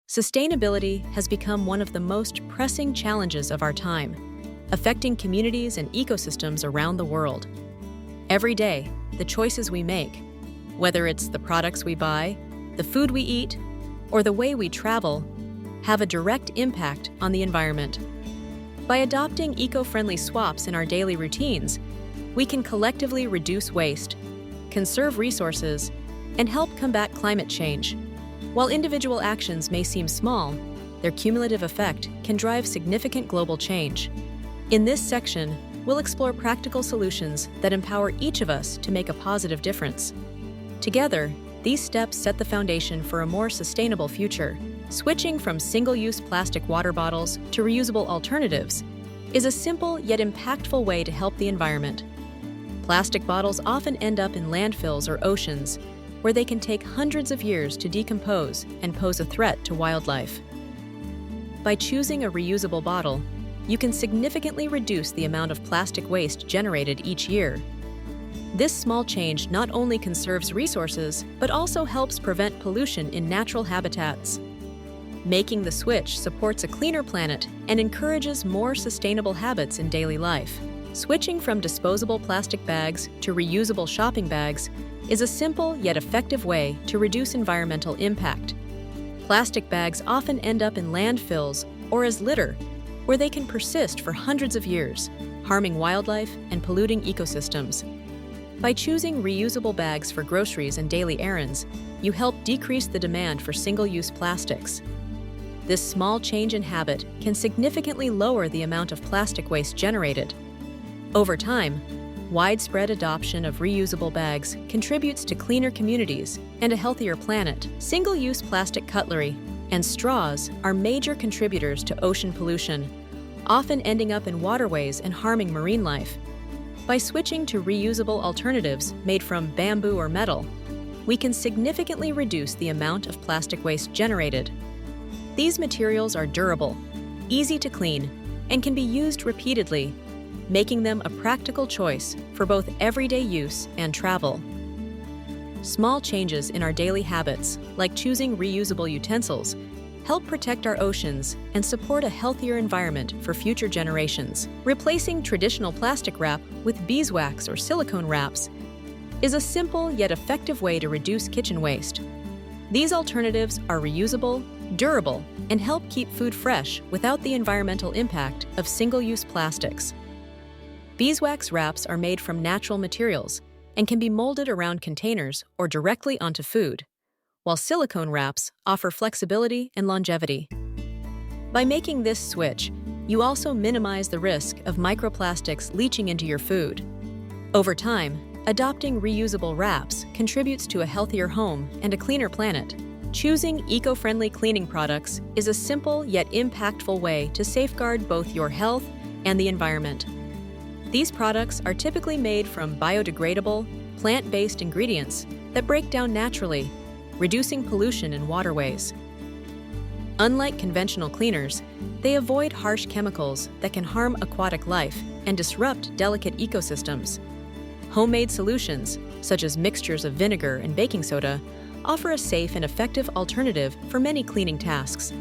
Sustainability has become one of the most pressing challenges of our time, affecting communities and ecosystems around the world. Every day, the choices we make, whether it's the products we buy, the food we eat, or the way we travel, have a direct impact on the environment. By adopting eco-friendly swaps in our daily routines, we can collectively reduce waste, conserve resources, and help combat climate change. While individual actions may seem small, their cumulative effect can drive significant global change. In this section, we'll explore practical solutions that empower each of us to make a positive difference. Together, these steps set the foundation for a more sustainable future. Switching from single-use plastic water bottles to reusable alternatives is a simple yet impactful way to help the environment. Plastic bottles often end up in landfills or oceans, where they can take hundreds of years to decompose and pose a threat to wildlife. By choosing a reusable bottle, you can significantly reduce the amount of plastic waste generated each year. This small change not only conserves resources, but also helps prevent pollution in natural habitats. Making the switch supports a cleaner planet and encourages more sustainable habits in daily life. Switching from disposable plastic bags to reusable shopping bags is a simple yet effective way to reduce environmental impact. Plastic bags often end up in landfills or as litter, where they can persist for hundreds of years, harming wildlife and polluting ecosystems. By choosing reusable bags for groceries and daily errands, you help decrease the demand for single-use plastics. This small change in habit can significantly lower the amount of plastic waste generated. Over time, widespread adoption of reusable bags contributes to cleaner communities and a healthier planet. Single-use plastic cutlery and straws are major contributors to ocean pollution, often ending up in waterways and harming marine life. By switching to reusable alternatives made from bamboo or metal, we can significantly reduce the amount of plastic waste generated. These materials are durable, easy to clean, and can be used repeatedly, making them a practical choice for both everyday use and travel. Small changes in our daily habits, like choosing reusable utensils, help protect our oceans and support a healthier environment for future generations. Replacing traditional plastic wrap with beeswax or silicone wraps is a simple yet effective way to reduce kitchen waste. These alternatives are reusable, durable, and help keep food fresh without the environmental impact of single-use plastics. Beeswax wraps are made from natural materials and can be molded around containers or directly onto food, while silicone wraps offer flexibility and longevity. By making this switch, you also minimize the risk of microplastics leaching into your food. Over time, adopting reusable wraps contributes to a healthier home and a cleaner planet. Choosing eco-friendly cleaning products is a simple yet impactful way to safeguard both your health and the environment. These products are typically made from biodegradable, plant-based ingredients that break down naturally, reducing pollution in waterways. Unlike conventional cleaners, they avoid harsh chemicals that can harm aquatic life and disrupt delicate ecosystems. Homemade solutions, such as mixtures of vinegar and baking soda, offer a safe and effective alternative for many cleaning tasks.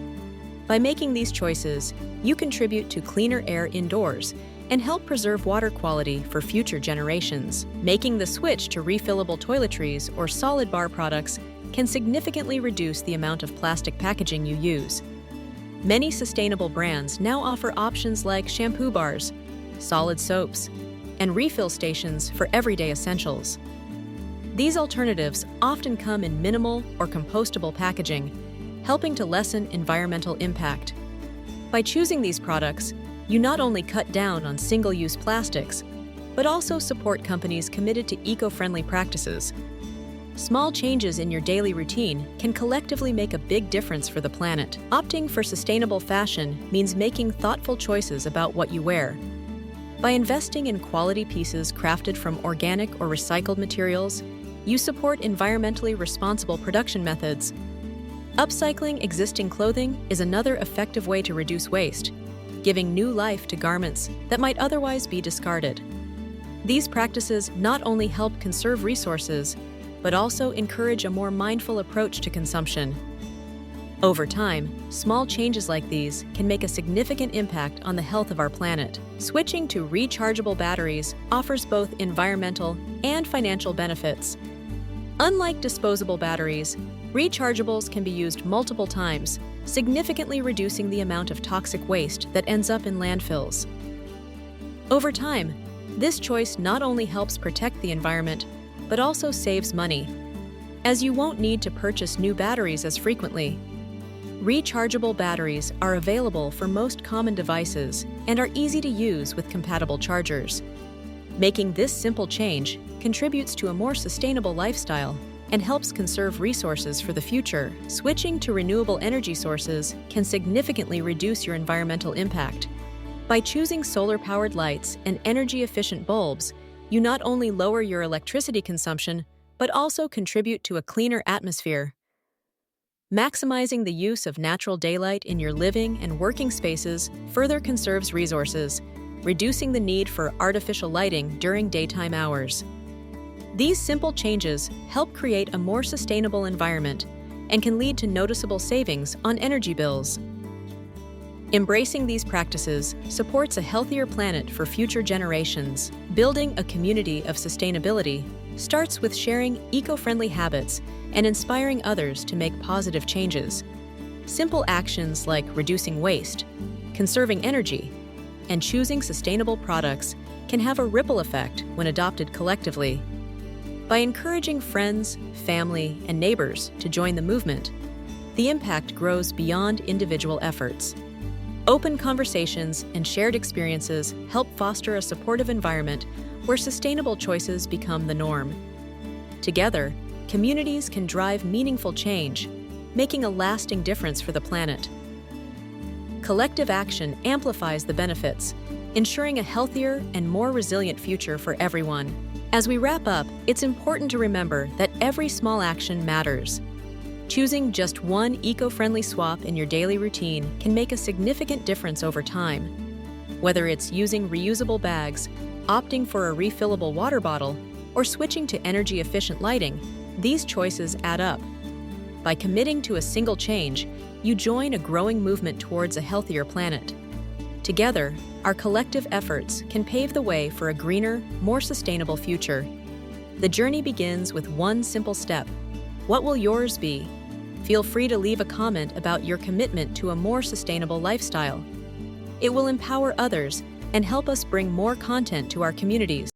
By making these choices, you contribute to cleaner air indoors and help preserve water quality for future generations. Making the switch to refillable toiletries or solid bar products can significantly reduce the amount of plastic packaging you use. Many sustainable brands now offer options like shampoo bars, solid soaps, and refill stations for everyday essentials. These alternatives often come in minimal or compostable packaging, helping to lessen environmental impact. By choosing these products, you not only cut down on single-use plastics, but also support companies committed to eco-friendly practices. Small changes in your daily routine can collectively make a big difference for the planet. Opting for sustainable fashion means making thoughtful choices about what you wear. By investing in quality pieces crafted from organic or recycled materials, you support environmentally responsible production methods. Upcycling existing clothing is another effective way to reduce waste, giving new life to garments that might otherwise be discarded. These practices not only help conserve resources, but also encourage a more mindful approach to consumption. Over time, small changes like these can make a significant impact on the health of our planet. Switching to rechargeable batteries offers both environmental and financial benefits. Unlike disposable batteries, rechargeables can be used multiple times, significantly reducing the amount of toxic waste that ends up in landfills. Over time, this choice not only helps protect the environment, but also saves money, as you won't need to purchase new batteries as frequently. Rechargeable batteries are available for most common devices and are easy to use with compatible chargers. Making this simple change contributes to a more sustainable lifestyle and helps conserve resources for the future. Switching to renewable energy sources can significantly reduce your environmental impact. By choosing solar-powered lights and energy-efficient bulbs, you not only lower your electricity consumption, but also contribute to a cleaner atmosphere. Maximizing the use of natural daylight in your living and working spaces further conserves resources, reducing the need for artificial lighting during daytime hours. These simple changes help create a more sustainable environment and can lead to noticeable savings on energy bills. Embracing these practices supports a healthier planet for future generations. Building a community of sustainability starts with sharing eco-friendly habits and inspiring others to make positive changes. Simple actions like reducing waste, conserving energy, and choosing sustainable products can have a ripple effect when adopted collectively. By encouraging friends, family, and neighbors to join the movement, the impact grows beyond individual efforts. Open conversations and shared experiences help foster a supportive environment where sustainable choices become the norm. Together, communities can drive meaningful change, making a lasting difference for the planet. Collective action amplifies the benefits, ensuring a healthier and more resilient future for everyone. As we wrap up, it's important to remember that every small action matters. Choosing just one eco-friendly swap in your daily routine can make a significant difference over time. Whether it's using reusable bags, opting for a refillable water bottle, or switching to energy-efficient lighting, these choices add up. By committing to a single change, you join a growing movement towards a healthier planet. Together, our collective efforts can pave the way for a greener, more sustainable future. The journey begins with one simple step. What will yours be? Feel free to leave a comment about your commitment to a more sustainable lifestyle. It will empower others and help us bring more content to our communities.